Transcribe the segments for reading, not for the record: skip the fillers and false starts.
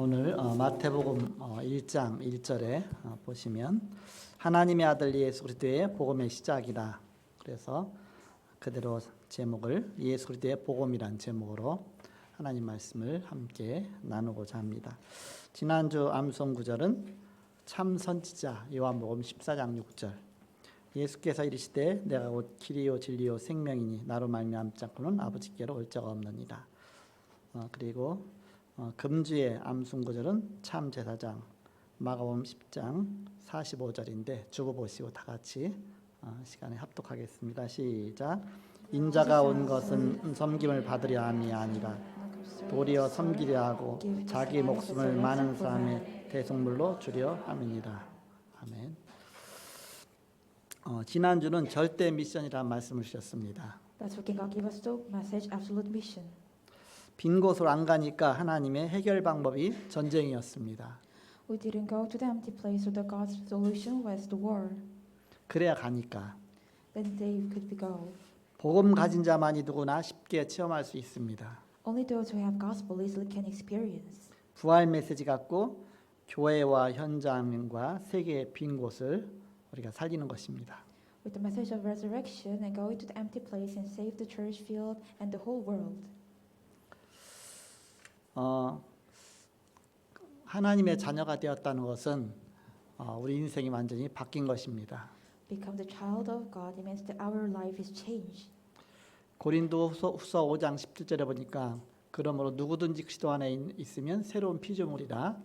오늘 마태복음 1장 1절에 보시면 하나님의 아들 예수 그리스도의 복음의 시작이다. 그래서 그대로 제목을 예수 그리스도의 복음이란 제목으로 하나님 말씀을 함께 나누고자 합니다. 지난주 암송 구절은 참 선지자 요한복음 14장 6절 예수께서 이르시되 내가 곧 길이요 진리요 생명이니 나로 말미암지 않고는 아버지께로 올 자가 없느니라. 그리고 금주의 암송 구절은 참 제사장 마가복음 10장 45절인데 주보 보시고 다 같이 시간에 합독하겠습니다. 시작. 인자가 온 것은 섬김을 받으려 함이 아니라 도리어 섬기려 하고 자기 목숨을 많은 사람의 대속물로 주려 함이니라. 아멘. 지난주는 절대 미션이라는 말씀을 주셨습니다. That's what God gave us the message, absolute mission. 빈 곳으로 안 가니까 하나님의 해결 방법이 전쟁이었습니다. We didn't go to the empty place, so the God's solution was the war. 그래야 가니까. Then they could go. 복음 가진 자만이 누구나 쉽게 체험할 수 있습니다. Only those who have gospel easily can experience. 부활 메시지 갖고 교회와 현장과 세계의 빈 곳을 우리가 살리는 것입니다. With the message of resurrection and go into the empty place and save the church field and the whole world. 하나님의 자녀가 되었다는 것은 우리 인생이 완전히 바뀐 것입니다. Become the child of God, it means that our life is changed. 고린도후서 5장 17절에 보니까 그러므로 누구든지 그리스도 안에 있으면 새로운 피조물이라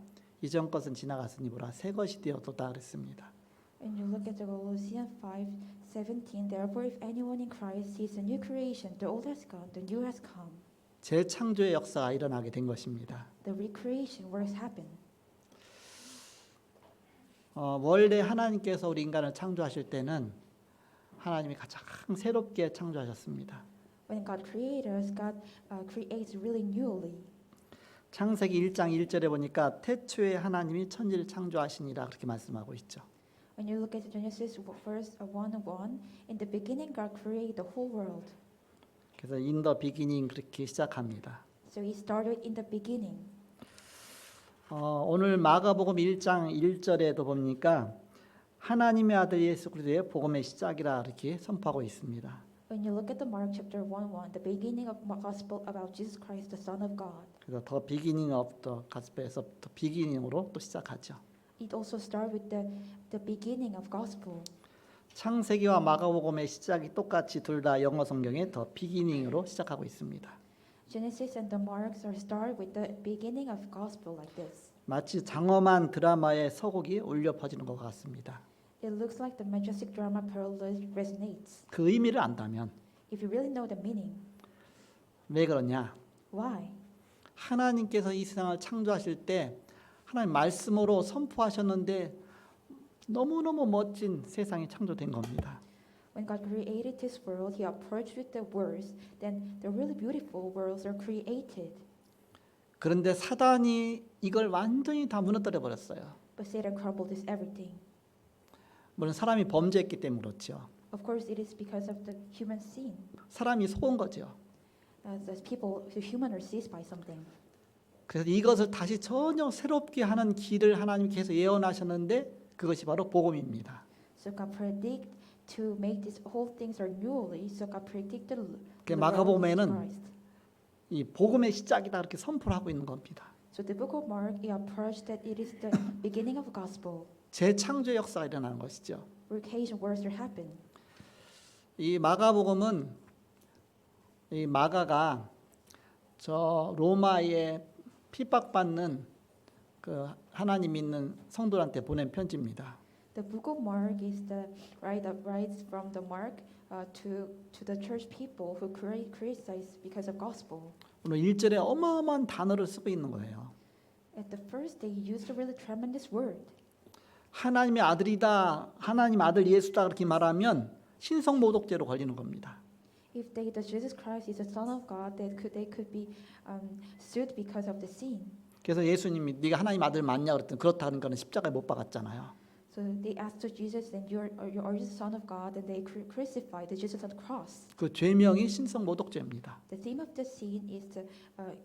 이전 것은 지나갔으니 보라 새 것이 되었도다 그랬습니다. And you look at the Colossians 5:17. Therefore, if anyone in Christ is a new creation, the old has gone, the new has come. 재창조의 역사가 일어나게 된 것입니다. The recreation works happen. 원래 하나님께서 우리 인간을 창조하실 때는 하나님이 가장 새롭게 창조하셨습니다. When God created us, God creates really newly. 창세기 1장 1절에 보니까 태초에 하나님이 천지를 창조하시니라 그렇게 말씀하고 있죠. When you look at Genesis verse 1:1, in the beginning God created the whole world. 그래서 in the beginning 그렇게 시작합니다. So He started in the beginning. 오늘 마가복음 1장 1절에도 보니까 하나님의 아들 예수 그리스도의 복음의 시작이라 이렇게 선포하고 있습니다. When you look at the Mark chapter 1:1, the beginning of the gospel about Jesus Christ, the Son of God. 그래서 the beginning of the gospel에서 the beginning으로 또 시작하죠. It also starts with the beginning of gospel. 창세기와 마가복음의 시작이 똑같이 둘 다 영어 성경에 the beginning으로 시작하고 있습니다. Genesis and the Marks are start with the beginning of gospel like this. 마치 장엄한 드라마의 서곡이 울려 퍼지는 것 같습니다. It looks like the majestic drama parallel resonates. 그 의미를 안다면 If you really know the meaning, 왜 그러냐? why? 하나님께서 이 세상을 창조하실 때 하나님 말씀으로 선포하셨는데 너무너무 멋진 세상이 창조된 겁니다. When God created this world, He approached with the words, then the really beautiful worlds are created. 그런데 사단이 이걸 완전히 다 무너뜨려 버렸어요. But Satan crumbled this everything. 물론 사람이 범죄했기 때문에 그렇죠. Of course, it is because of the human sin. 사람이 속은 거죠. As people, the human are seized by something. 그래서 이것을 다시 전혀 새롭게 하는 길을 하나님께서 예언하셨는데 그것이 바로 복음입니다. So God predict to make these whole things are newly. So God predicted 그 the 마가복음에는 Christ. 이 복음의 시작이다 이렇게 선포를 하고 있는 겁니다. So the book of Mark, it approached that it is the beginning of gospel. 재창조의 역사가 일어나는 것이죠. Recreation works are happen. 이 마가복음은 이 마가가 저 로마에 핍박받는 그 하나님 믿는 성도들한테 보낸 편지입니다. The book of Mark is the writes from the Mark to the church people who criticize because of gospel. 오늘 1절에 어마어마한 단어를 쓰고 있는 거예요. At the first, they used a really tremendous word. 하나님의 아들이다, 하나님 아들 예수다 그렇게 말하면 신성모독죄로 걸리는 겁니다. If that Jesus Christ is the Son of God, they could be sued because of the sin. 그래서 예수님이 네가 하나님 아들 맞냐 그랬더니 그렇다는 거는 십자가에 못 박았잖아요. So they asked to Jesus, "Then are you the Son of God?" And they crucified the Jesus on the cross. 그 죄명이 신성모독죄입니다. The theme of the sin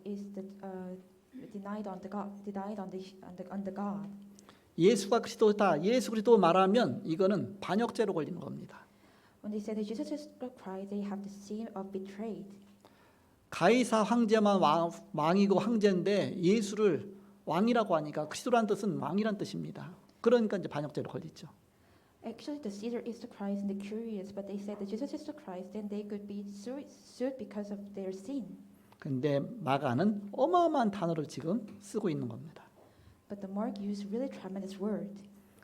is the denied on the God, denied on the God. 예수가 그리스도다, 예수 그리스도 말하면 이거는 반역죄로 걸리는 겁니다. When they say that Jesus is the Christ, they have the sin of betrayed. 가이사 황제만 왕이고 황제인데 예수를 왕이라고 하니까 그리스도란 뜻은 왕이란 뜻입니다. 그러니까 이제 반역죄로 걸리죠. Actually, the Caesar is the Christ, and the curious, but they said that Jesus is the Christ, then they could be sued because of their sin. 근데 마가는 어마어마한 단어를 지금 쓰고 있는 겁니다. But the Mark used really tremendous word.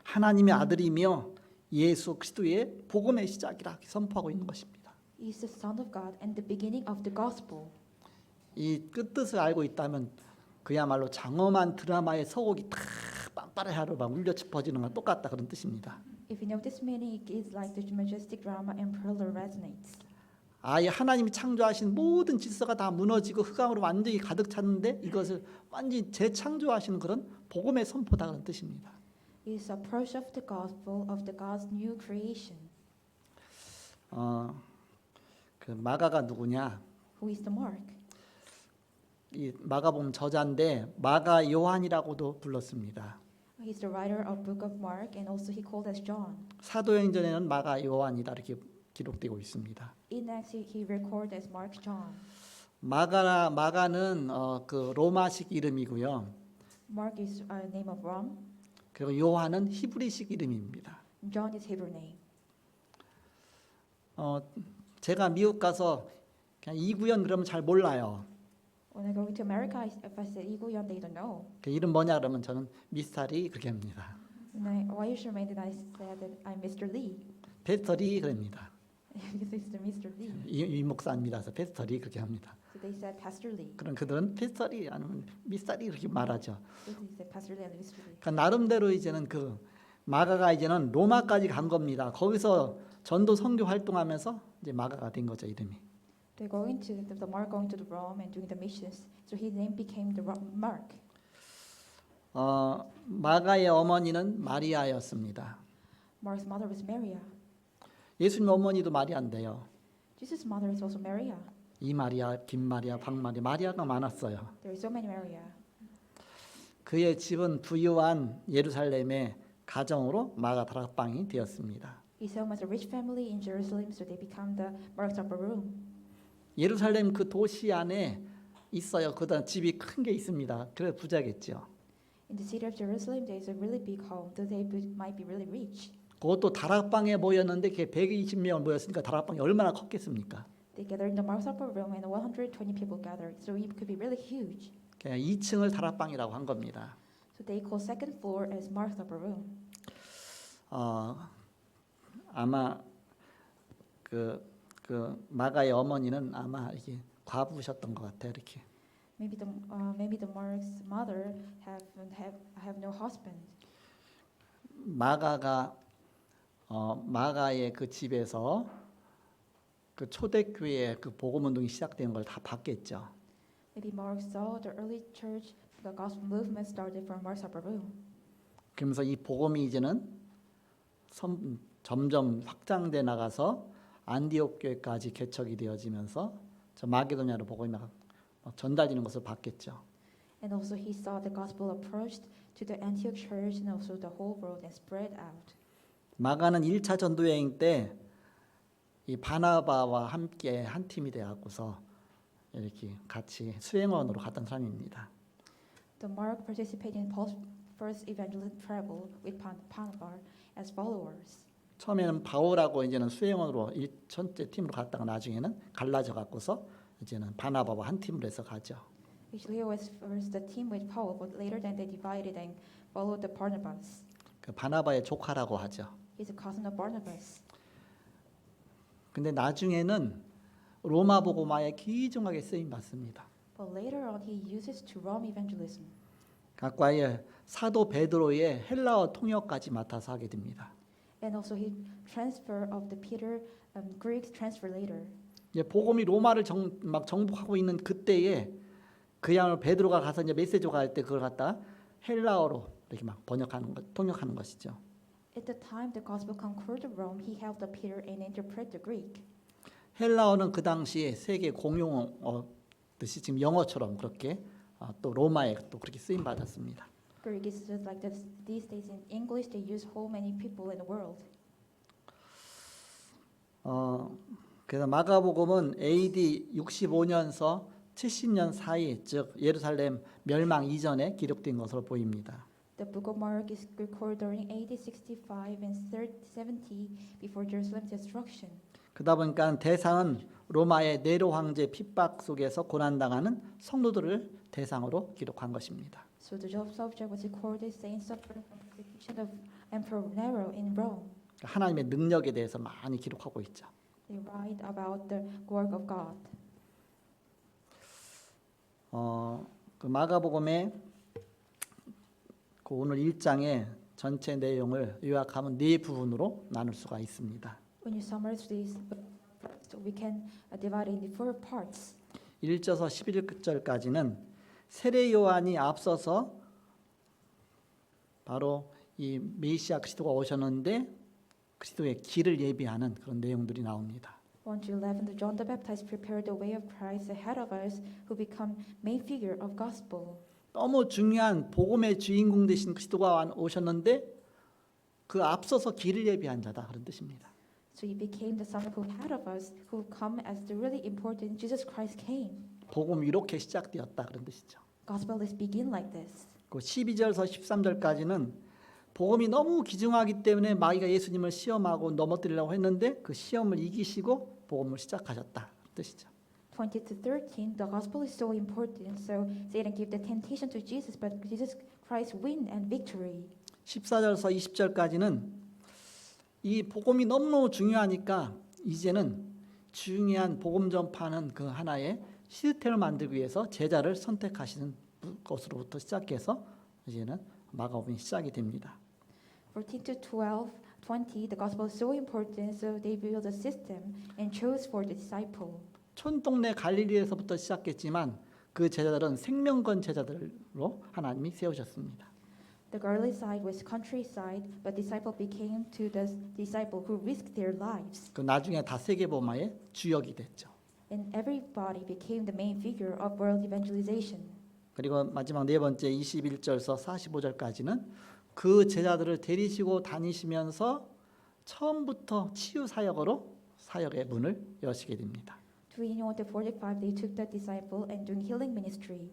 하나님의 아들이며 예수 그리스도의 복음의 시작이라 선포하고 있는 것입니다. He is the Son of God and the beginning of the gospel. 이 끝뜻을 알고 있다면 그야말로 장엄한 드라마의 서곡이 다 빵빠레하로 막 울려 짚어지는 건 똑같다 그런 뜻입니다. If you know this meaning, it is like the majestic drama and pearl resonates. 아예 하나님이 창조하신 모든 질서가 다 무너지고 흑암으로 완전히 가득 찼는데 이것을 완전히 재창조하시는 그런 복음의 선포다 그런 뜻입니다. It is approach of the gospel of the God's new creation. 그 마가가 누구냐? Who is the Mark? 이 마가복음 저자인데 마가 요한이라고도 불렀습니다. He's the writer of Book of Mark, and also he called as John. 사도행전에는 마가 요한이다 이렇게 기록되고 있습니다. In Acts, he recorded as Mark John. 마가는 그 로마식 이름이고요. Mark is a name of Rome. 그리고 요한은 히브리식 이름입니다. John is Hebrew name. 제가 미국 가서 그냥 이구연 그러면 잘 몰라요. When I go to America, if I say 이구연, they don't know. 그 이름 뭐냐 그러면 저는 미스터리 그렇게 합니다. Why you should that I said that I'm Mr. Lee? 페스터리 그럽니다. Because it's the Mr. Lee. 이 목사님이라서 페스터리 그렇게 합니다. So they said Pastor Lee. 그럼 그들은 페스터리 아니면 미스터리 그렇게 말하죠. So they said Pastor Lee and Mr. Lee. 그러니까 나름대로 이제는 그 마가가 이제는 로마까지 간 겁니다. 거기서 전도 선교 활동하면서 이제 마가가 된 거죠 이름이. They're going to the Mark going to the Rome and doing the missions. So his name became the Mark. 마가의 어머니는 마리아였습니다. Mark's mother was Maria. 예수님 어머니도 마리아인데요. Jesus' mother is also Maria. 이 마리아, 김 마리아, 박 마리아, 마리아가 많았어요. There are so many Maria. 그의 집은 부유한 예루살렘의 가정으로 마가 다락방이 되었습니다. His home was a rich family in Jerusalem, so they become the Mark's upper room. 예루살렘 그 도시 안에 있어요. 그다음 집이 큰 게 있습니다. 그래서 부자겠죠. In the city of Jerusalem, there is a really big home, so they might be really rich. 그것도 다락방에 모였는데 그게 120명 모였으니까 다락방이 얼마나 컸겠습니까? They gathered in the Mark's upper room, and 120 people gathered, so it could be really huge. 그냥 2층을 다락방이라고 한 겁니다. So they call second floor as Mark's upper room. 아마 그 마가의 어머니는 아마 이게 과부셨던 것 같아요. 이렇게. Maybe the Mark's mother have no husband. 마가의 그 집에서 그 초대교회 그 복음 운동이 시작된 걸 다 봤겠죠. Maybe Mark saw the early church, the gospel movement started from Mark's upper room. 그러면서 이 복음이 이제는 점점 확장돼 나가서 안디옥 교회까지 개척이 되어지면서 저 마게도냐로 복음이 막 전달되는 것을 봤겠죠. And also he saw the gospel approached to the Antioch church and also the whole world and spread out. 마가는 1차 전도 여행 때 이 바나바와 함께 한 팀이 되어서 이렇게 같이 수행원으로 갔던 사람입니다. The Mark participated in Paul's first evangelistic travel with Barnabas as followers. 처음에는 바울하고 이제는 수행원으로 전체 팀으로 갔다가 나중에는 갈라져 갖고서 이제는 바나바와 한 팀으로 해서 가죠. Actually, it was first the team with Paul, but later then they divided and followed the Barnabas. 그 바나바의 조카라고 하죠. He's a cousin of Barnabas. 근데 나중에는 로마 복음화에 귀중하게 쓰임 받습니다. But later on, he uses to Rome evangelism. 각과의 사도 베드로의 헬라어 통역까지 맡아서 하게 됩니다. And also he transfer of the Peter Greek transfer later. 이제 복음이 로마를 막 정복하고 있는 그때에 그야말로 베드로가 가서 이제 메시지가 할 때 그걸 갖다 헬라어로 이렇게 막 통역하는 것이죠. At the time the gospel conquered Rome, he helped the Peter and interpret the Greek. 헬라어는 그 당시에 세계 공용어듯이 지금 영어처럼 그렇게 또 로마에 또 그렇게 쓰임 받았습니다. Greek is just like this. These days in English, they use how many people in the world. 그래서 마가복음은 AD 65년서 70년 사이, 즉 예루살렘 멸망 이전에 기록된 것으로 보입니다. The book of Mark is recorded during AD 65 and 70 before Jerusalem's destruction. 그러다 보니까 대상은 로마의 네로 황제 핍박 속에서 고난당하는 성도들을 대상으로 기록한 것입니다. So the subject was recorded saints suffering from persecution of Emperor Nero in Rome. 하나님의 능력에 대해서 많이 기록하고 있죠. They write about the work of God. 그 마가복음의 그 오늘 1장의 전체 내용을 요약하면 네 부분으로 나눌 수가 있습니다. When you summarize this, we can divide it into 4 parts. 1절에서 11절까지는 세례 요한이 앞서서 바로 이 메시아 그리스도가 오셨는데 그리스도의 길을 예비하는 그런 내용들이 나옵니다. 1 to 11, John the Baptist prepared the way of Christ ahead of us, who become main figure of gospel. 너무 중요한 복음의 주인공 되신 그리스도가 오셨는데 그 앞서서 길을 예비한 자다 그런 뜻입니다. So he became the son who ahead of us, who come as the really important Jesus Christ came. 복음이 이렇게 시작되었다 그런 뜻이죠. Gospel is begin like this. 그 12절에서 13절까지는 복음이 너무 기중하기 때문에 마귀가 예수님을 시험하고 넘어뜨리려고 했는데 그 시험을 이기시고 복음을 시작하셨다 그런 뜻이죠. 20 to 13, the gospel is so important, so Satan gave the temptation to Jesus, but Jesus Christ win and victory. 14절에서 20절까지는 이 복음이 너무 중요하니까 이제는 중요한 복음 전파는 그 하나의 시스템을 만들기 위해서 제자를 선택하시는 것으로부터 시작해서 이제는 마가복음이 시작이 됩니다. 14 to 12, 20, the gospel is so important, so they built a system and chose for the disciple. 촌동네 갈릴리에서부터 시작했지만 그 제자들은 생명건 제자들로 하나님이 세우셨습니다. The Galilee side was countryside, but disciple became to the disciple who risked their lives. 그 나중에 다 세계복음화의 주역이 됐죠. And everybody became the main figure of world evangelization. 그리고 마지막 네 번째 21절에서 45절까지는 그 제자들을 데리시고 다니시면서 처음부터 치유 사역으로 사역의 문을 여시게 됩니다. 21 to 45, they took the disciple and doing healing ministry.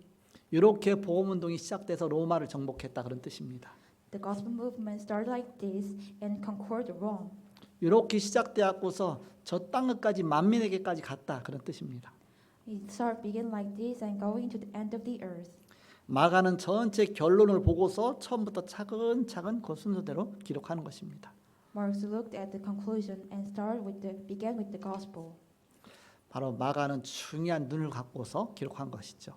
이렇게 복음 운동이 시작돼서 로마를 정복했다 그런 뜻입니다. The gospel movement started like this and conquered Rome. 이렇게 시작되었고서 저 땅끝까지 만민에게까지 갔다 그런 뜻입니다. It started begin like this and going to the end of the earth. 마가는 전체 결론을 보고서 처음부터 차근차근 그 순서대로 기록하는 것입니다. Mark looked at the conclusion and began with the gospel. 바로 마가는 중요한 눈을 갖고서 기록한 것이죠.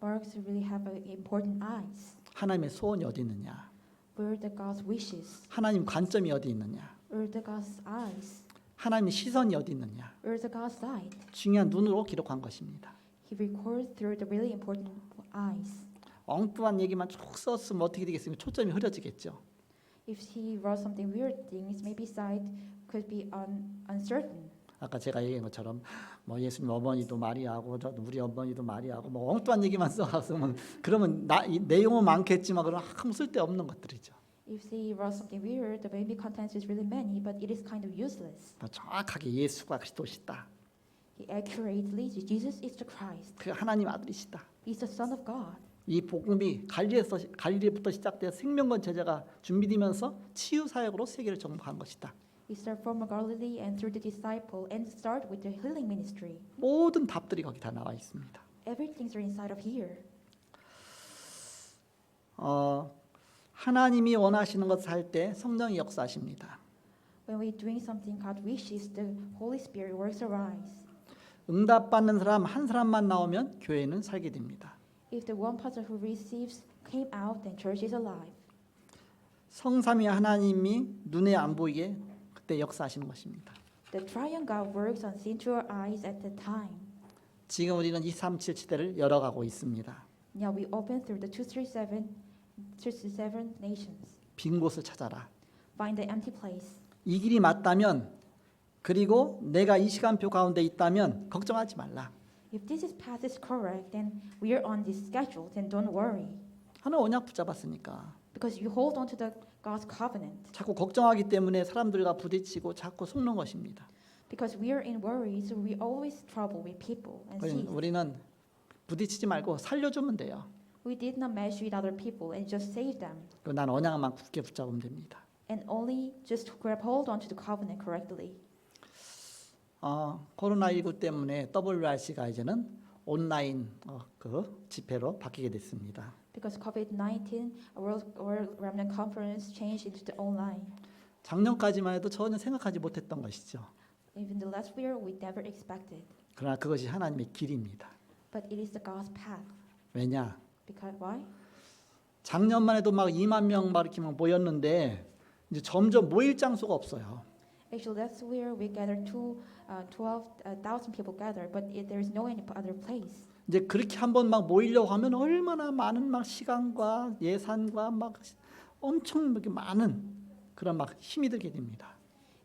Mark really have important eyes. 하나님의 소원이 어디 있느냐? Where the God's wishes? 하나님 관점이 어디 있느냐? Where the God's eyes? 하나님의 시선이 어디 있느냐? Where the God's sight? 중요한 눈으로 기록한 것입니다. He records through the really important eyes. 엉뚱한 얘기만 쭉 썼으면 어떻게 되겠습니까? 초점이 흐려지겠죠. If he wrote something weird things, maybe sight could be uncertain. 아까 제가 얘기한 것처럼 뭐 예수님 어머니도 마리아고 저 우리 어머니도 마리아고 뭐 엉뚱한 얘기만 써왔으면 그러면 이 내용은 많겠지만 그럼 아무 쓸데없는 것들이죠. If he wrote something weird, the maybe content is really many, but it is kind of useless. 정확하게 예수가 그리스도시다. He accurately, Jesus is the Christ. 그 하나님 아들이시다. He's the Son of God. 이 복음이 갈릴리부터 시작되어 생명건 제자가 준비되면서 치유 사역으로 세계를 정복한 것이다. He started from Galilee and through the disciple and start with the healing ministry. 모든 답들이 거기 다 나와 있습니다. Everything's inside of here. 하나님이 원하시는 것을 할 때 성령이 역사하십니다. When we're doing something God wishes, the Holy Spirit works arise. 응답받는 사람 한 사람만 나오면 교회는 살게 됩니다. If the one person who receives came out, then church is alive. 성삼위 하나님이 눈에 안 보이게 그때 역사하시는 것입니다. The triune God works unseen to our eyes at the time. 지금 우리는 237 시대를 열어가고 있습니다. Now we open through the 237 nations. 빈 곳을 찾아라. Find the empty place. 이 길이 맞다면 그리고 내가 이 시간표 가운데 있다면 걱정하지 말라. If this path is correct, then we are on this schedule. Then don't worry, 하나님 언약 붙잡았으니까. because you hold on to the God's covenant. 자꾸 걱정하기 때문에 사람들과 부딪히고 자꾸 속는 것입니다. Because we are in worry, so we always trouble with people and seas. 우리는 부딪히지 말고 살려주면 돼요. We did not mesh with other people and just save them, 그리고 난 언약만 굳게 붙잡으면 됩니다. and only just grab hold onto the covenant correctly. 코로나19 때문에 WRC가 이제는 온라인 그 집회로 바뀌게 됐습니다. Because COVID-19, World Remnant Conference changed into the online. 작년까지만 해도 전혀 생각하지 못했던 것이죠. Even the last year, we never expected. 그러나 그것이 하나님의 길입니다. But it is the God's path. 왜냐? Because why? 작년만 해도 막 2만 명 막 이렇게 막 모였는데 이제 점점 모일 장소가 없어요. Actually, last year we gathered 12,000 people gathered, but there is no any other place. 이제 그렇게 한번 막 모이려고 하면 얼마나 많은 막 시간과 예산과 막 엄청 이렇게 많은 그런 막 힘이 들게 됩니다.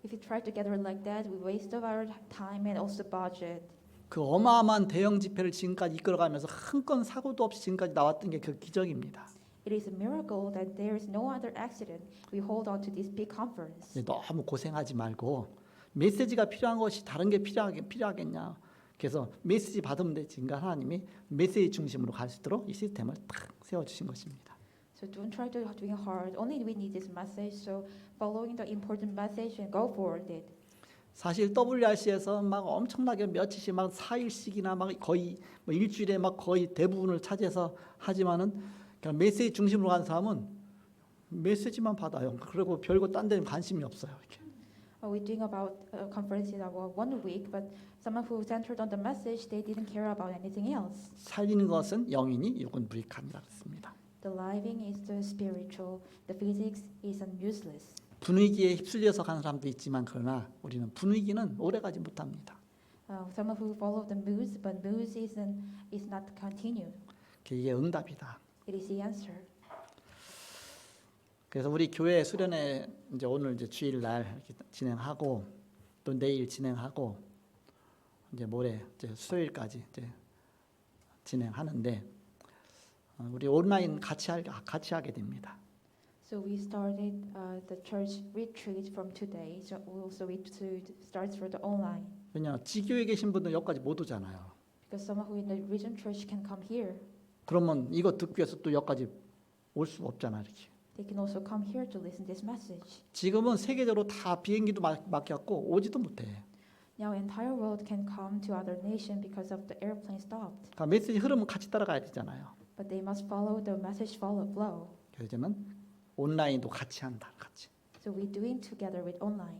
If you try to gather like that, we waste of our time and also budget. 그 어마어마한 대형 집회를 지금까지 이끌어가면서 한 건 사고도 없이 지금까지 나왔던 게 그 기적입니다. It is a miracle that there is no other accident. We hold on to this big conference. 너무 고생하지 말고 메시지가 필요한 것이 다른 게 필요하겠냐. 그래서 메시지 받으면 되지. 그러니까 하나님이 메시지 중심으로 갈 수 있도록 이 시스템을 딱 세워주신 것입니다. So don't try to doing hard. Only we need this message. So following the important message and go forward it. 사실 WRC에서 막 엄청나게 며칠씩 막 4일씩이나 막 거의 뭐 일주일에 막 거의 대부분을 차지해서 하지만은 그냥 메시지 중심으로 가는 사람은 메시지만 받아요. 그리고 별거 딴 데는 관심이 없어요. 이렇게. We're doing about conferences about 1 week, but someone who centered on the message, they didn't care about anything else. 살리는 것은 영이니 육은 무익함이라 그랬습니다. The living is the spiritual. The physics is useless. 분위기에 휩쓸려서 가는 사람도 있지만 그러나 우리는 분위기는 오래가지 못합니다. Someone who follow the moods, but moods is not continue. 이게 응답이다. It is the answer. 그래서 우리 교회 수련회 이제 오늘 이제 주일날 이렇게 진행하고 또 내일 진행하고 이제 모레 이제 수요일까지 이제 진행하는데 우리 온라인 같이 하게 됩니다. So we started the church retreat from today. So also it starts for the online. 왜냐 지교에 계신 분들 여기까지 못 오잖아요. Because someone who in the region church can come here. 그러면 이거 듣기 위해서 또 여기까지 올 수 없잖아 이렇게. They can also come here to listen this message. 지금은 세계적으로 다 비행기도 막혔고 오지도 못해. Now entire world can come to other nation because of the airplane stopped. 그러니까 메시지 흐름은 같이 따라가야 되잖아요. But they must follow the message flow. 그래서 이제는 온라인도 같이 한다. 같이. So we're doing together with online.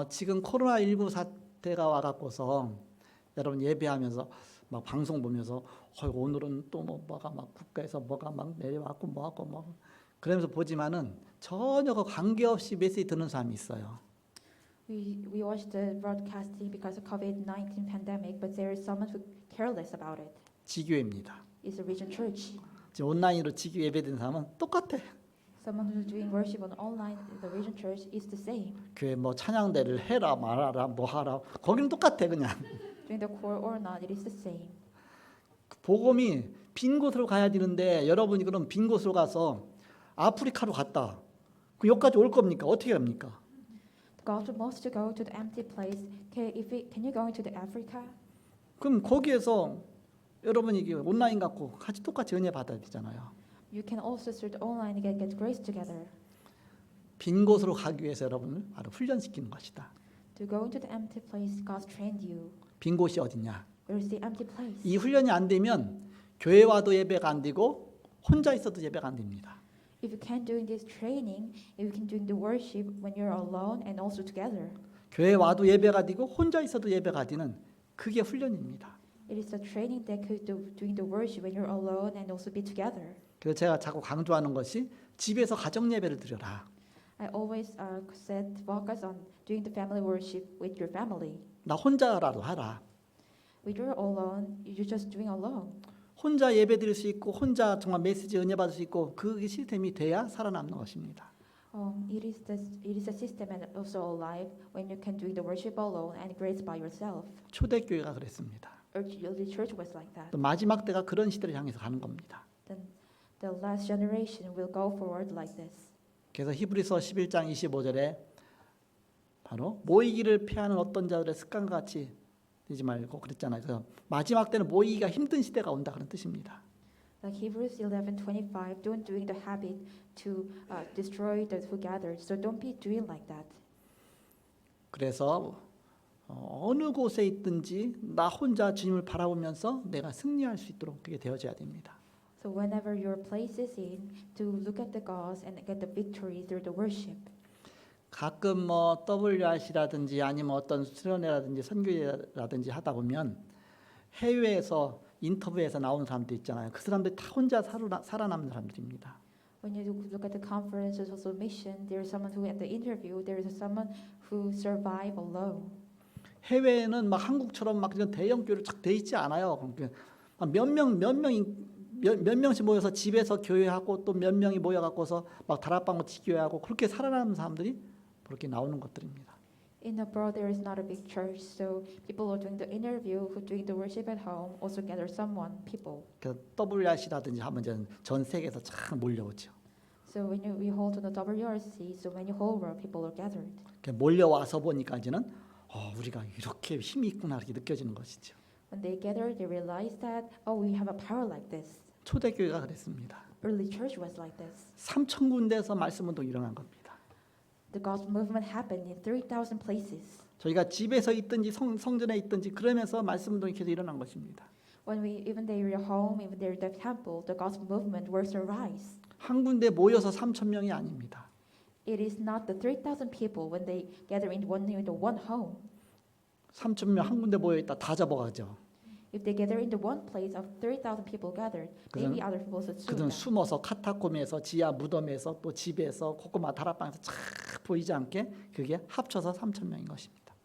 지금 코로나19 사태가 와갖고서 여러분 예배하면서 막 방송 보면서 오늘은 또 뭐가 막 국가에서 뭐가 막 내려왔고 뭐하고 뭐 그러면서 보지만은 전혀 그 관계없이 메시지 듣는 사람이 있어요. We watched the broadcasting because of COVID-19 pandemic, but there is someone who careless about it. 지교회입니다. It's a region church. 지금 온라인으로 지교 예배드리는 사람은 똑같아. Someone who's doing worship on online, the region church is the same. 교회 뭐 찬양대를 해라 말아라 뭐 하라 거기는 똑같아 그냥. Doing the core or not, it is the same. 복음이 빈 곳으로 가야 되는데 여러분이 그럼 빈 곳으로 가서 아프리카로 갔다. 그 여기까지 올 겁니까? 어떻게 합니까? The gospel wants to go to the empty place. Can you go into the Africa? 그럼 거기에서 여러분이 이게 온라인 갖고 같이 똑같이 은혜 받아야 되잖아요. You can also search online and get grace together. 빈 곳으로 가기 위해서 여러분을 바로 훈련시키는 것이다. To go into the empty place, God trained you. 빈 곳이 어디냐? Where is the empty place? 이 훈련이 안 되면 교회 와도 예배가 안 되고 혼자 있어도 예배가 안 됩니다. If you can't do this training, if you can do the worship when you're alone and also together. 교회 와도 예배가 되고 혼자 있어도 예배가 되는 그게 훈련입니다. It is a training that could do doing the worship when you're alone and also be together. 그래서 제가 자꾸 강조하는 것이 집에서 가정 예배를 드려라. I always said focus on doing the family worship with your family. 나 혼자라도 하라. When you're alone, you're just doing alone. 혼자 예배 드릴 수 있고 혼자 정말 메시지 은혜 받을 수 있고 그 시스템이 돼야 살아남는 것입니다. It is a system and also a life when you can do the worship alone and grace by yourself. 초대교회가 그랬습니다. Early church was like that. 또 마지막 때가 그런 시대를 향해서 가는 겁니다. Then the last generation will go forward like this. 그래서 히브리서 11장 25절에 바로 모이기를 피하는 어떤 자들의 습관과 같이 되지 말고 그랬잖아요. 그래서 마지막 때는 모이기가 힘든 시대가 온다 그런 뜻입니다. Like Hebrews 11:25, don't doing the habit to destroy those who gathered. So don't be doing like that. 그래서 어느 곳에 있든지 나 혼자 주님을 바라보면서 내가 승리할 수 있도록 그게 되어져야 됩니다. So whenever your place is in, to look at the gods and get the victory through the worship. 가끔 뭐 WRC라든지 아니면 어떤 수련회라든지 선교회라든지 하다 보면 해외에서 인터뷰에서 나오는 사람들 있잖아요. 그 사람들이 다 혼자 살아남는 사람들입니다. When you look at the conferences, also mission, there is someone who at the interview, there is someone who survive alone. 해외에는 막 한국처럼 막 이런 대형 교회로 착 돼 있지 않아요. 몇 명씩 모여서 집에서 교회하고 또 몇 명이 모여 갖고서 막 다락방을 지교회하고 그렇게 살아남는 사람들이 그렇게 나오는 것들입니다. In abroad, there is not a big church, so people are doing the interview, who doing the worship at home, also gather someone, people. 그래서 WRC라든지 하면 전 세계에서 참 몰려오죠. So when we hold on the WRC, so many whole world people are gathered. 몰려와서 보니까 이제는 우리가 이렇게 힘이 있구나 이렇게 느껴지는 것이죠. When they gather, they realize that we have a power like this. 초대교회가 그랬습니다. Early church was like this. 3천 군데에서 말씀 운동이 일어난 겁니다. The gospel movement happened in 3,000 places. 저희가 집에서 있든지 성전에 있든지 그러면서 말씀 운동이 계속 일어난 것입니다. When even they were home, even they were the temple, the gospel movement was arise. 한 군데 모여서 3천 명이 아닙니다. It is not the 3,000 people when they gather in one home. 3천 명 한 군데 모여 있다 다 잡아가죠. If they gather into one place of 3,000 people gathered, maybe other people would sue 그들은 them. 숨어서 카타콤에서 지하 무덤에서 또 집에서 코코마 다락방에서 쫙 보이지 않게 그게 합쳐서 3천 명인 것입니다.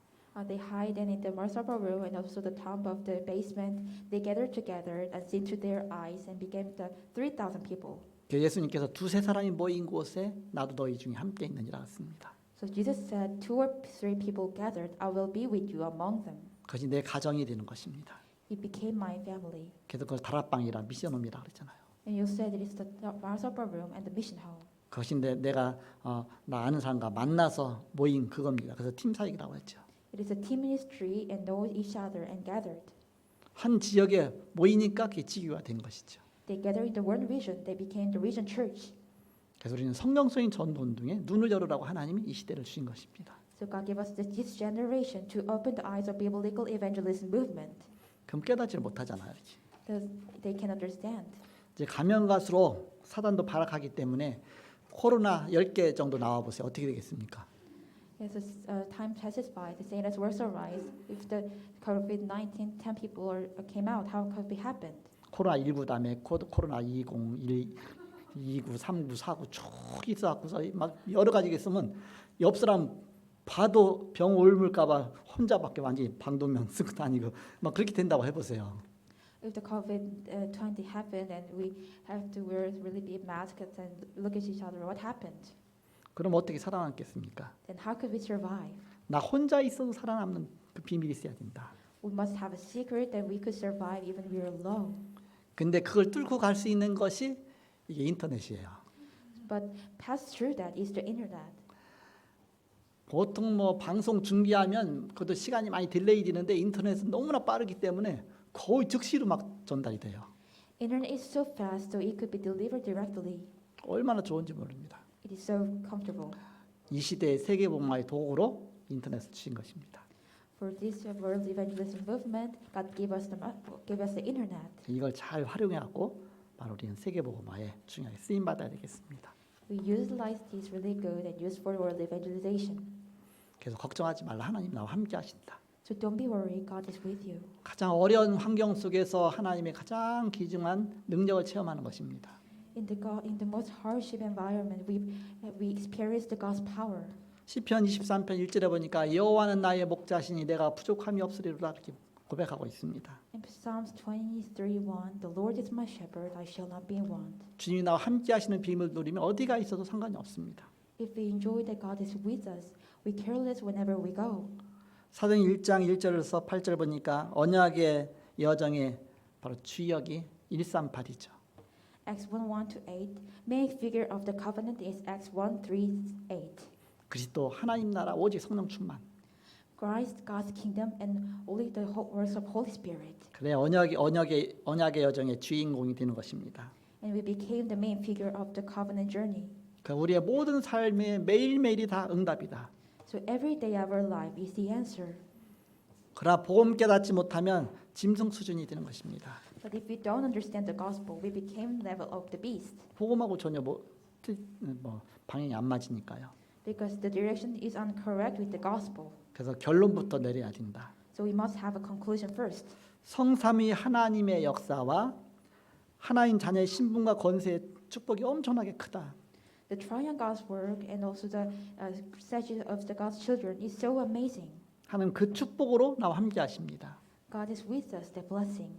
They hide in the Marsaba room and also the top of the basement. They gathered together and see to their eyes and became the 3,000 people. 예수님께서 두세 사람이 모인 곳에 나도 너희 중에 함께 있느니라 했습니다. So Jesus said, 2 or 3 people gathered, I will be with you among them. 그것이 내 가정이 되는 것입니다. It became my family. 그래서 그걸 다락방이라 미션홈이라 그랬잖아요. And you said it is the Marsaba room and the mission hall. 그것이 내가 나 아는 사람과 만나서 모인 그겁니다. 그래서 팀 사역이라고 했죠. It is a team ministry and know each other and gathered. 한 지역에 모이니까 그게 지교가 된 것이죠. They gathered in the one region. They became the region church. 그래서 우리는 성령적인 전도 운동에 눈을 열으라고 하나님이 이 시대를 주신 것입니다. So God gave us this generation to open the eyes of biblical evangelism movement. 그럼 깨닫지를 못하잖아요. They can understand. 이제 가면 갈수록 사단도 발악하기 때문에 코로나 10개 정도 나와 보세요. 어떻게 되겠습니까? As time passes by, the Satan's works arise. If the COVID-19, 10 people came out, how could it happen? 코로나 19 다음에 코로나 20, 29, 39, 49 쭉 있어갖고서 막 여러 가지가 있으면 옆 사람 봐도 병 옮을까봐 혼자밖에 완전히 방독면 쓰고 다니고 막 그렇게 된다고 해보세요. If the COVID-20 happened and we have to wear really big masks and look at each other, what happened? 그럼 어떻게 살아남겠습니까? Then how could we survive? 나 혼자 있어도 살아남는 그 비밀이 있어야 된다. We must have a secret that we could survive even we are alone. 근데 그걸 뚫고 갈 수 있는 것이 이게 인터넷이에요. But pass through that is the internet. 보통 뭐 방송 준비하면 그것도 시간이 많이 딜레이 되는데 인터넷은 너무나 빠르기 때문에 거의 즉시로 막 전달이 돼요. Internet is so fast, so it could be delivered directly. 얼마나 좋은지 모릅니다. It is so comfortable. 이 시대의 세계복음화의 도구로 인터넷을 주신 것입니다. For this world evangelism movement, God gave us the internet. 이걸 잘 활용해갖고 바로 우리는 세계복음화에 중요하게 쓰임 받아야 되겠습니다. We utilize this really good and use for world evangelization. 그래서 걱정하지 말라. 하나님 나와 함께 하신다. So don't be worried, God is with you. 가장 어려운 환경 속에서 하나님의 가장 귀중한 능력을 체험하는 것입니다. In the most hardship environment, we experience the God's power. 시편 23편 1절에 보니까 여호와는 나의 목자시니 내가 부족함이 없으리로다 이렇게 고백하고 있습니다. In Psalms 23:1, the Lord is my shepherd, I shall not be in want. 주님이 나와 함께 하시는 비밀을 누리면 어디가 있어도 상관이 없습니다. If we enjoy that God is with us, we care less whenever we go. 사도행 1장 1절에서 8절 보니까 언약의 여정의 바로 주역이 138이죠. Acts 1:1-8. Main figure of the covenant is Acts 1:3-8. 그리스도 하나님 나라 오직 성령 충만. Christ, God's kingdom, and only the works of Holy Spirit. 그래 언약의 여정의 주인공이 되는 것입니다. And we became the main figure of the covenant journey. 그 우리의 모든 삶의 매일매일이 다 응답이다. So every day of our life is the answer. 그러나 복음 깨닫지 못하면 짐승 수준이 되는 것입니다. But if we don't understand the gospel, we became level of the beast. 복음하고 전혀 방향이 안 맞으니까요. Because the direction is incorrect with the gospel. 그래서 결론부터 내려야 된다. So we must have a conclusion first. 성삼위 하나님의 역사와 하나님 자녀의 신분과 권세의 축복이 엄청나게 크다. The triune God's work and also the statue of the God's children is so amazing. 하나님 그 축복으로 나와 함께 하십니다. God is with us, the blessings.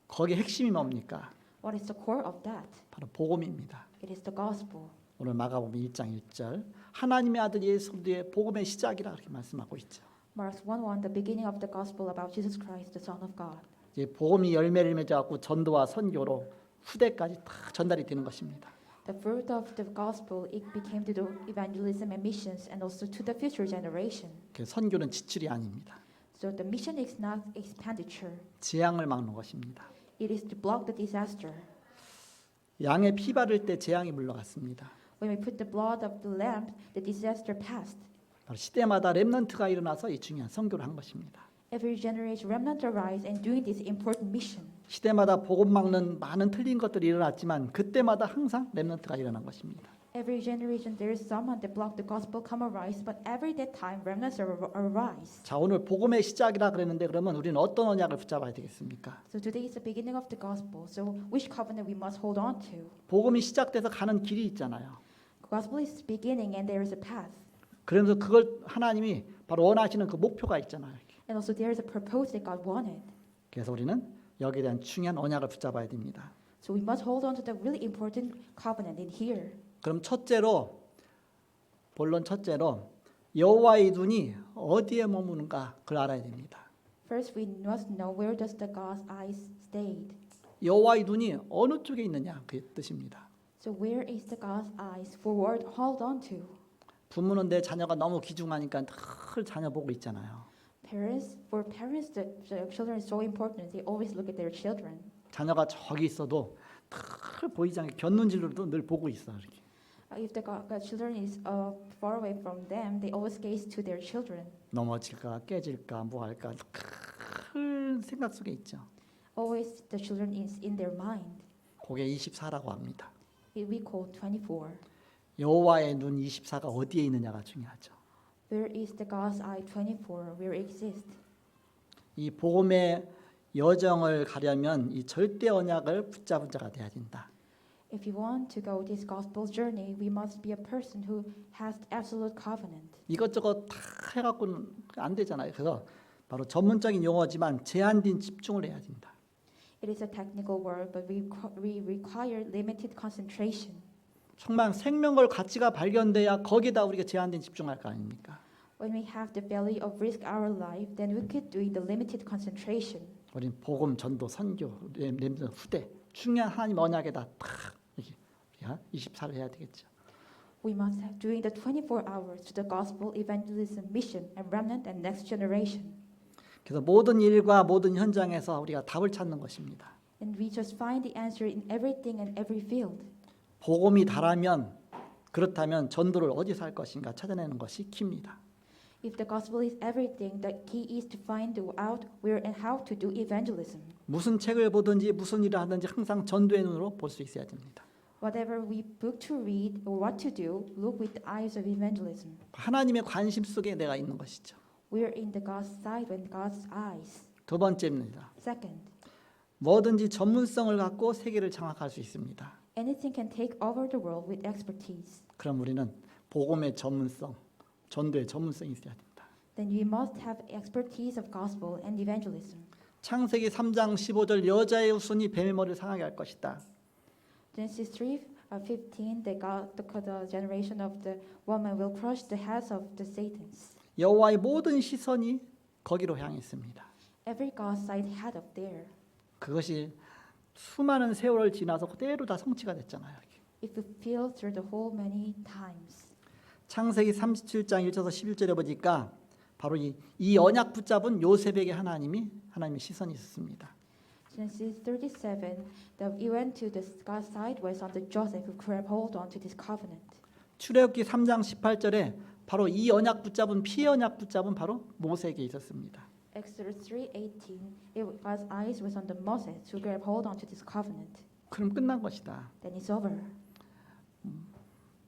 거기에 핵심이 뭡니까? What is the core of that? 바로 복음입니다. It is the gospel. 오늘 마가복음 1장 1절 하나님의 아들 예수 그리스도의 복음의 시작이라 그렇게 말씀하고 있죠. Mark 1:1, the beginning of the gospel about Jesus Christ, the Son of God. 이제 복음이 열매를 맺어갖고 전도와 선교로 후대까지 다 전달이 되는 것입니다. The fruit of the gospel it became to the evangelism and missions and also to the future generation. 그 선교는 지출이 아닙니다. So the mission is not expenditure. 재앙을 막는 것입니다. It is to block the disaster. 양의 피 바를 때 재앙이 물러갔습니다. When we put the blood of the lamb, the disaster passed. 바로 시대마다 렘넌트가 일어나서 이 중요한 선교를 한 것입니다. Every generation remnant arise and doing this important mission. 시대마다 복음 막는 많은 틀린 것들이 일어났지만 그때마다 항상 렘넌트가 일어난 것입니다. Every generation there is someone that block the gospel come arise, but every that time remnants arise. 자, 오늘 복음의 시작이라 그랬는데 그러면 우리는 어떤 언약을 붙잡아야 되겠습니까? So today is the beginning of the gospel. So which covenant we must hold on to? 복음이 시작돼서 가는 길이 있잖아요. Gospel is beginning and there is a path. 그러면서 그걸 하나님이 바로 원하시는 그 목표가 있잖아요. And also there is a purpose that God wanted. 그래서 우리는 여기에 대한 중요한 언약을 붙잡아야 됩니다. So we must hold on to the really important covenant in here. 그럼 본론 첫째로 여호와의 눈이 어디에 머무는가 그걸 알아야 됩니다. First, we must know where does the God's eyes stayed. 여호와의 눈이 어느 쪽에 있느냐 그 뜻입니다. So where is the God's eyes forward hold on to? 부모는 내 자녀가 너무 귀중하니까 늘 자녀 보고 있잖아요. For parents, the children is so important. They always look at their children. 자녀가 저기 있어도 늘 보이지 않게 곁눈질로도 늘 보고 있어. 이렇게. If the children is far away from them, they always gaze to their children. 넘어질까 깨질까 뭐 할까 큰 생각 속에 있죠. Always the children is in their mind. 그게 24라고 합니다. It we call 24. 여호와의 눈 24가 어디에 있느냐가 중요하죠. Where is the God's eye 24? Where it exists? 이 복음의 여정을 가려면 이 절대 언약을 붙잡은 자가 돼야 된다. If you want to go this gospel journey, we must be a person who has absolute covenant. 이것저것 다 해갖고는 안 되잖아요. 그래서 바로 전문적인 용어지만 제한된 집중을 해야 된다. It is a technical word, but we require limited concentration. 정말 생명걸 가치가 발견돼야 거기다 우리가 제한된 집중할 거 아닙니까? When we have the value of risk our life, then we could do the limited concentration. 우리는 복음, 전도, 선교, 렘넌트 후대 중요한 하나님 언약에다 딱 이렇게 우리가 24를 해야 되겠죠. We must have doing the 24 hours to the gospel, evangelism, mission, and remnant and next generation. 그래서 모든 일과 모든 현장에서 우리가 답을 찾는 것입니다. And we just find the answer in everything and every field. 복음이 다라면 그렇다면 전도를 어디서 할 것인가 찾아내는 것이 키입니다. If the gospel is everything, the key is to find out where and how to do evangelism. 무슨 책을 보든지 무슨 일을 하든지 항상 전도의 눈으로 볼 수 있어야 됩니다. Whatever we book to read or what to do, look with the eyes of evangelism. 하나님의 관심 속에 내가 있는 것이죠. We're in the God's side with God's eyes. 두 번째입니다. Second, 뭐든지 전문성을 갖고 세계를 장악할 수 있습니다. anything can take over the world with expertise. 그럼 우리는 복음의 전문성, 전도의 전문성이 있어야 됩니다. Then we must have expertise of gospel and evangelism. 창세기 3장 15절 여자의 후손이 뱀의 머리를 상하게 할 것이다. Genesis 3 15, the generation of the woman will crush the heads of the Satans. 여호와의 모든 시선이 거기로 향했습니다. Every God's sight had up there. 그것이 수많은 세월을 지나서 그대로 다 성취가 됐잖아요. It fulfilled through the whole many times. 창세기 37장 1절에서 11절에 보니까 바로 이 언약 붙잡은 요셉에게 하나님의 시선이 있었습니다. Genesis 37, the event to the God's side was on the Joseph who grabbed hold on to this covenant. 출애굽기 3장 18절에 바로 이 언약 붙잡은 피의 언약 붙잡은 바로 모세에게 있었습니다. Exodus 3:18, God's eyes was on the Moses who grabbed hold on to this covenant. 그럼 끝난 것이다. Then it's over.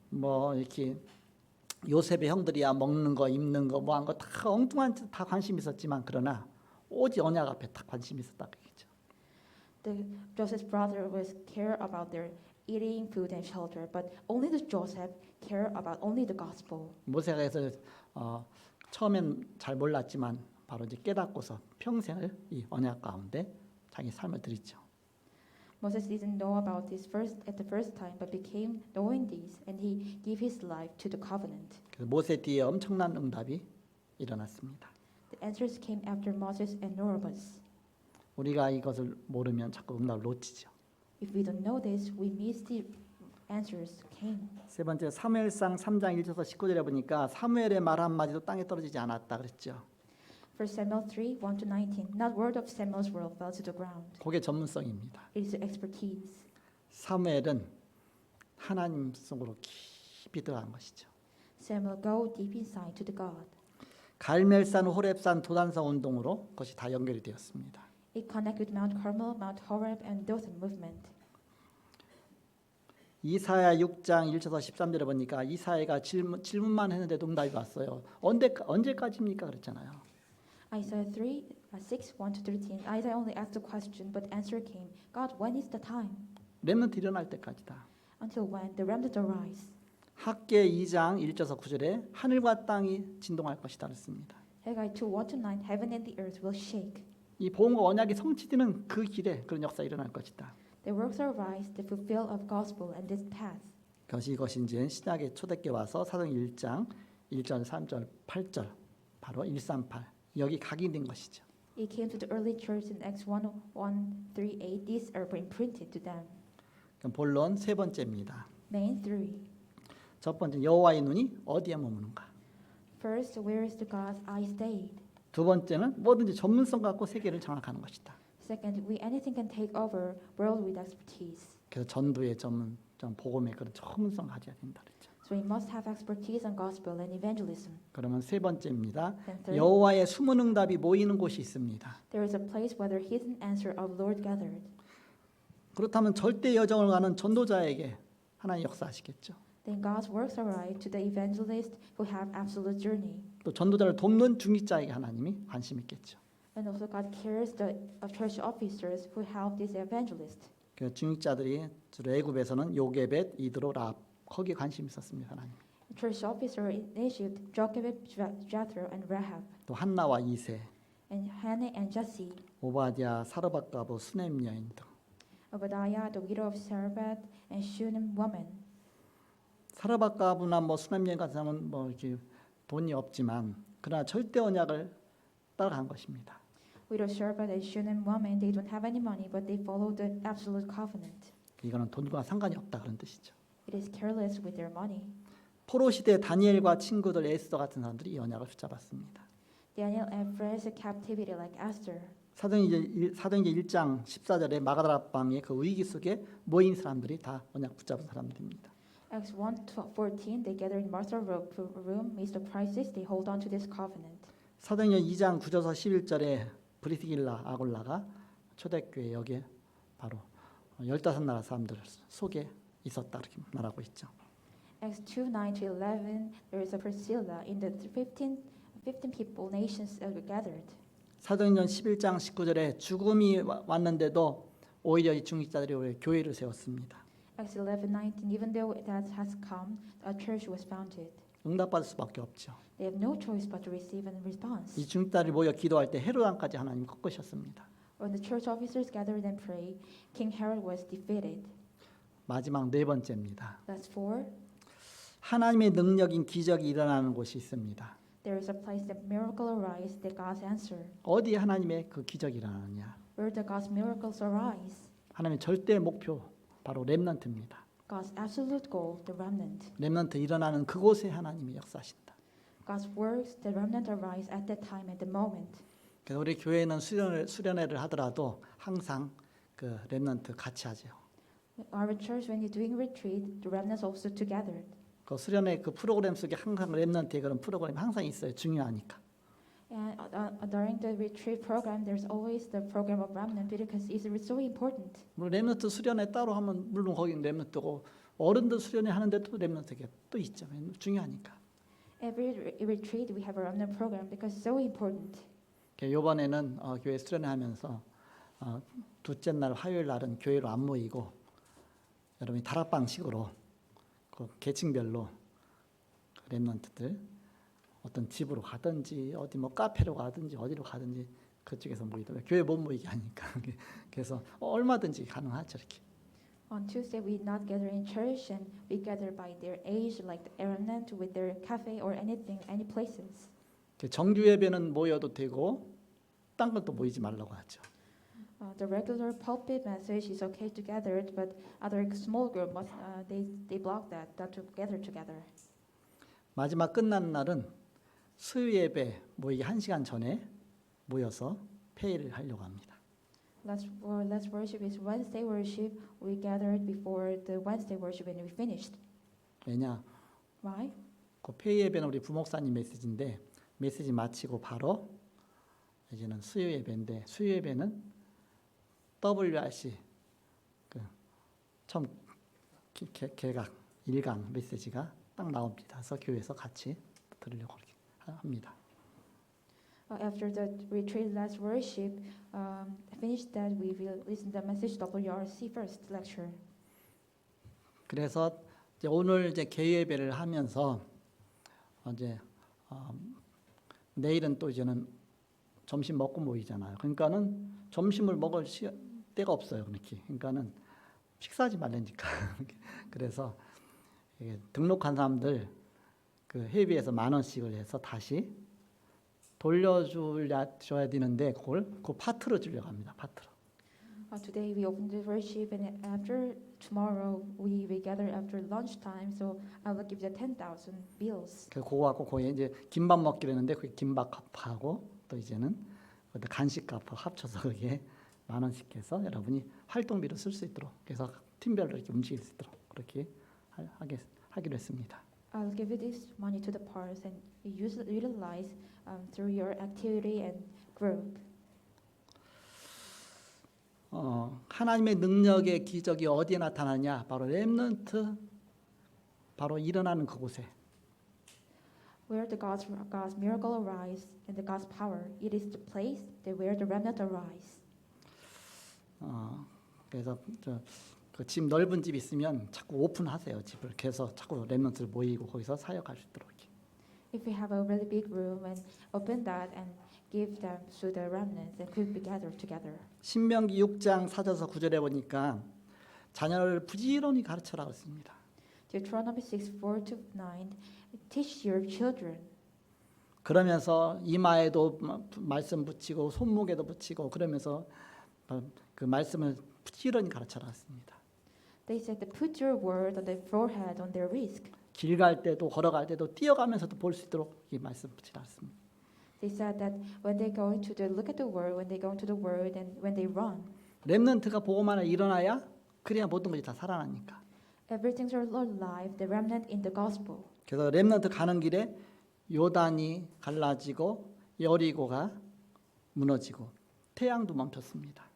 뭐 이렇게 요셉의 형들이야 먹는 거 입는 거 뭐 한 거 다 엉뚱한 짓 다 관심 있었지만 그러나 오직 언약 앞에 다 관심 있었다 그겠죠. Joseph's brother was care about their eating, food, and shelter, but only the Joseph care about only the gospel. 모세가 해서 처음엔 잘 몰랐지만 바로 이제 깨닫고서 평생을 이 언약 가운데 자기 삶을 드리죠. Moses didn't know about this at the first time, but became knowing this, and he gave his life to the covenant. 그래서 모세 뒤에 엄청난 응답이 일어났습니다. The answers came after Moses and Norabus. 우리가 이것을 모르면 자꾸 응답을 놓치죠. If we don't know this, we miss the answers came. 세 번째 사무엘상 3장 1절에서 19절에 보니까 사무엘의 말 한마디도 땅에 떨어지지 않았다 그랬죠. 1 Samuel 3, 1-19. Not word of Samuel's word fell to the ground. 그게 전문성입니다. It is expertise. 사무엘은 하나님 속으로 깊이 들어간 것이죠. Samuel go deep inside to the God. 갈멜산, 호렙산, 도단성 운동으로 그것이 다 연결이 되었습니다. It connected with Mount Carmel, Mount Horeb, and Dothan movement. 이사야 6장 1절에서 13절에 보니까 이사야가 질문만 했는데도 응답이 왔어요. 언제까지입니까? 그랬잖아요. Isaiah 6, 1-13. Isaiah only asked the question, but answer came. God, when is the time? 렘넌트 일어날 때까지다. Until when the remnant arise. 학계 2장 1절에서 9절에 하늘과 땅이 진동할 것이다 그랬습니다. Haggai 2, 1-9. Heaven and the earth will shake. 이 복음과 언약이 성취되는 그 길에 그런 역사가 일어날 것이다. The works arise, the fulfill of gospel and this path. 이것이 이제 신약의 초대교회 와서 사도행 1장 1절, 3절, 8절 바로 138 여기 각인된 것이죠. It came to the early church in Acts 1:1-3-8. These are imprinted to them. 그럼 본론 세 번째입니다. Main 3. 첫 번째 여호와의 눈이 어디에 머무는가? First, where is the God's eye stayed? 두 번째는 뭐든지 전문성 갖고 세계를 장악하는 것이다. Second, anything can take over world with expertise. 그래서 전도의 전문, 복음의 그런 전문성 가져야 된다 그랬죠. So we must have expertise on gospel and evangelism. 그러면 세 번째입니다. And third, 여호와의 숨은 응답이 모이는 곳이 있습니다. there is a place where the hidden answer of Lord gathered. 그렇다면 절대 여정을 가는 전도자에게 하나님 역사하시겠죠. Then God's works arrive to the evangelist who have absolute journey. 또 전도자를 돕는 중직자에게 하나님이 관심 있겠죠. And also God cares the church officers who help this evangelist. 그 중직자들이 주로 애굽에서는 요게벳, 이드로, 랍 거기에 관심 있었습니다. 하나님. Church officer in Egypt, Jochebed, Jethro, and Rahab, 또 한나와 이세, and Hannah and Jesse, 오바댜, 사르밧가보, 수넴 여인 등. Obadiah, the widow of Sarephat, and Shunem woman. 사르밧가보나 뭐 수넴 여인 같은 사람은 뭐 이렇게 돈이 없지만 그러나 절대 언약을 따라간 것입니다. Widow Sarephat and Shunem woman, they don't have any money, but they follow the absolute covenant. 이거는 돈과 상관이 없다 그런 뜻이죠. It is careless with their money. 포로 시대 다니엘과 친구들 에스더 같은 사람들이 이 언약을 붙잡았습니다. Daniel embraced captivity like Esther. 사도행전 1장 14절에 마가다라 방의 그 위기 속에 모인 사람들이 다 언약 붙잡은 사람들입니다. Acts 1:14, they gathered in Martha's room, amidst the crisis, they hold on to this covenant. 사도행전 2장 9절에서 11절에 브리스길라 아골라가 초대교회 여기에 바로 15나라 사람들 속에 있었다 이렇게 말하고 있죠. Acts 2:9-11, there is a Priscilla in the 15 people nations gathered. 사도행전 11장 19절에 죽음이 왔는데도 오히려 이 중직자들이 오히려 교회를 세웠습니다. Acts 11:19, even though that has come, a church was founded. 응답받을 수밖에 없죠. They have no choice but to receive a response. 이 중직자들이 모여 기도할 때 헤롯 왕까지 하나님 꺾으셨습니다. When the church officers gathered and prayed, King Herod was defeated. 마지막 네 번째입니다. That's 4. 하나님의 능력인 기적이 일어나는 곳이 있습니다. There is a place that miracle arise, that God's answer. 어디에 하나님의 그 기적이 일어나느냐? Where the God's miracles arise. 하나님의 절대 목표 바로 렘넌트입니다. God's absolute goal, the remnant. 렘넌트 일어나는 그곳에 하나님이 역사하신다. God's works, the remnant arise at that time, at the moment. 그래서 우리 교회는 수련회를 하더라도 항상 그 렘넌트 같이 하죠. Our church, when you're doing retreat, the remnants also together. 그 수련회 그 프로그램 속에 항상 렘넌트의 그런 프로그램이 항상 있어요. 중요하니까. And during the retreat program, there's always the program of remnant because it's so important. 물론 렘넌트 수련회 따로 하면 물론 거기는 렘넌트고 어른들 수련회 하는데도 렘넌트가 또 있죠. 중요하니까. Every retreat we have a remnant program because it's so important. 이번에는 교회 수련회 하면서 둘째 날 화요일 날은 교회로 안 모이고 여러분이 다락방식으로 그 계층별로 렘넌트들 어떤 집으로 가든지 어디 뭐 카페로 가든지 어디로 가든지 그쪽에서 모이더라고요. 교회 못 모이게 하니까. 그래서 얼마든지 가능하죠 이렇게. On Tuesday, we not gather in church and we gather by their age, like the remnant with their cafe or anything, any places. 정규 예배는 모여도 되고 딴 건 또 모이지 말라고 하죠. The regular pulpit message is okay to gather, but other small group must they block that, not to gather together. 마지막 끝나는 날은 수요 예배 모이기 1시간 전에 모여서 회의를 하려고 합니다. Last worship is Wednesday worship. We gathered before the Wednesday worship and we finished. 왜냐? Why? 그 회의 예배는 우리 부목사님 메시지인데 메시지 마치고 바로 이제는 수요 예배인데 수요 예배는 WRC 그 처음 개각 1강 메시지가 딱 나옵니다. 그래서 교회에서 같이 들으려고 합니다. After the retreat last worship finished, that we will listen to the message WRC first lecture. 그래서 이제 오늘 이제 개회 예배를 하면서 이제 내일은 또 이제는 점심 먹고 모이잖아요. 그러니까는 점심을 먹을 때가 없어요. 그러니까는 식사하지 말라니까. 그래서 등록한 사람들 그 회비에서 10,000원씩을 해서 다시 돌려줘야 되는데 그걸 그 파트로 주려고 합니다. 파트로. Today we open the worship and after tomorrow we gather after lunchtime. So I will give the 10,000 bills. 그거 갖고 거기 이제 김밥 먹기로 했는데 그 김밥값하고 또 이제는 간식값하고 합쳐서 그게 10,000원씩 해서 여러분이 활동비로 쓸 수 있도록 그래서 팀별로 이렇게 움직일 수 있도록 그렇게 하기로 했습니다. I'll give you this money to the parts and utilize through your activity and group. 하나님의 능력의 기적이 어디에 나타나냐? 바로 렘넌트 바로 일어나는 그곳에. Where the God's miracle arise and the God's power, it is the place that where the remnant arise. 그래서 그 집 넓은 집 있으면 자꾸 오픈하세요 집을. 그래서 자꾸 렘넌트를 모이고 거기서 사역할 수 있도록. If we have a really big room and open that and give them to the remnants and could be gathered together. 신명기 6장 4절에서 9절에 보니까 자녀를 부지런히 가르쳐라 그랬습니다. Deuteronomy 6:4-9, teach your children. 그러면서 이마에도 말씀 붙이고 손목에도 붙이고 그러면서 그 말씀을 부지런히 가르쳐라 했습니다. They said to put your word on their forehead, on their wrist. 길 갈 때도 걸어갈 때도 뛰어가면서도 볼 수 있도록 이 말씀 붙이라 했습니다. They said that when they go into the look at the word, when they go into the word, and when they run. 렘넌트가 복음만에 일어나야 그래야 모든 것이 다 살아나니까. Everything's alive, the remnant in the gospel. 그래서 렘넌트 가는 길에 요단이 갈라지고 여리고가 무너지고 태양도 멈췄습니다.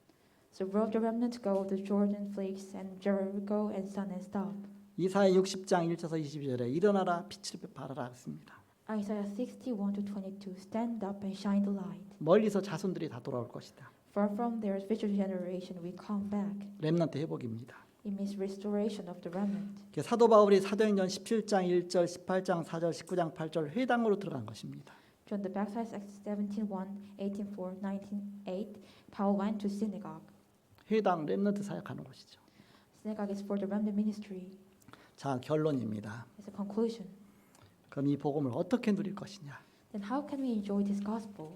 So road the remnant go, the Jordan flakes, and Jericho and sun and stop. 이사야 60장 1절에서 22절에 일어나라 빛을 발하라 했습니다. Isaiah 61-22, stand up and shine the light. 멀리서 자손들이 다 돌아올 것이다. Far from their future generation we come back. 렘넌트 회복입니다. It means restoration of the remnant. 사도 바울이 사도행전 17장 1절, 18장 4절, 19장 8절 회당으로 들어간 것입니다. John the Baptist, Acts 17:1, 18:4, 19:8. Paul went to synagogue. 회당 렘넌트 사역하는 곳이죠. Synagogue is for the remnant ministry. 자, 결론입니다. It's a conclusion. 그럼 이 복음을 어떻게 누릴 것이냐? Then how can we enjoy this gospel?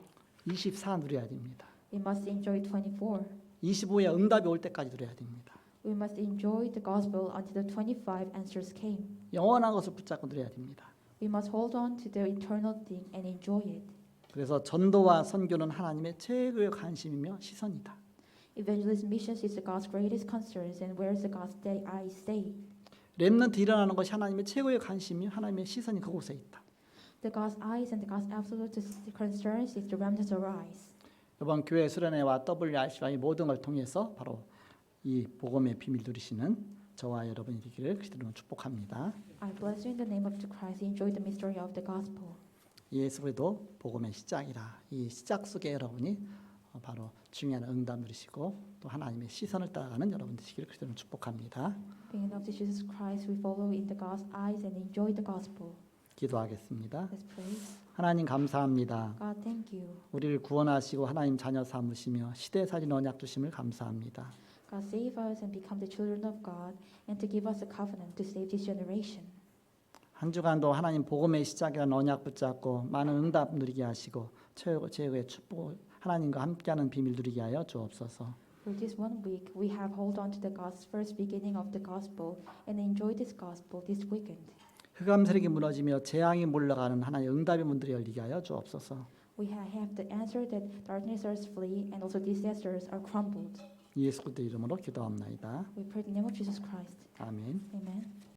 24 누려야 됩니다. We must enjoy 24. 25에 응답이 올 때까지 누려야 됩니다. We must enjoy the gospel until the 25 answers came. 영원한 것을 붙잡고 누려야 됩니다. We must hold on to the eternal thing and enjoy it. 그래서 전도와 선교는 하나님의 최고의 관심이며 시선이다. Evangelism missions is God's greatest concerns, and where is the God's eyes stay? 렘넌트 일어나는 것이 하나님의 최고의 관심이며 하나님의 시선이 그곳에 있다. The God's eyes and the God's absolute concerns is the remnants arise. 이번 교회 수련회와 WRC와 이 모든 걸 통해서 바로 이 복음의 비밀 누리시는 저와 여러분이 되기를 그리스도로 축복합니다. I bless you in the name of the Christ. Enjoy the mystery of the gospel. 예수 그리스도 복음의 시작이라. 이 시작 속에 여러분이 바로 중요한 응답 누리시고 또 하나님의 시선을 따라가는 여러분 되시기를 그리스도로 축복합니다. Being of Jesus Christ, we follow in the God's eyes and enjoy the gospel. 기도하겠습니다. Let's pray. 하나님 감사합니다. God, thank you. 우리를 구원하시고 하나님 자녀 삼으시며 시대 살린 언약 주심을 감사합니다. God, save us and become the children of God, and to give us a covenant to save this generation. 한 주간도 하나님 복음의 시작이라는 언약 붙잡고 많은 응답 누리게 하시고 최고의 축복 하나님과 함께하는 비밀 누리게 하여 주옵소서. For this 1 week, we have hold on to the God's first beginning of the gospel and enjoy this gospel this weekend. 흑암 세력이 무너지며 재앙이 몰려가는 하나님의 응답의 문들이 열리게 하여 주옵소서. We have the answer that darkness are flee and also disasters are crumbled. 예수 그리스도 이름으로 기도합나이다. We pray in the name of Jesus Christ. 아멘. Amen.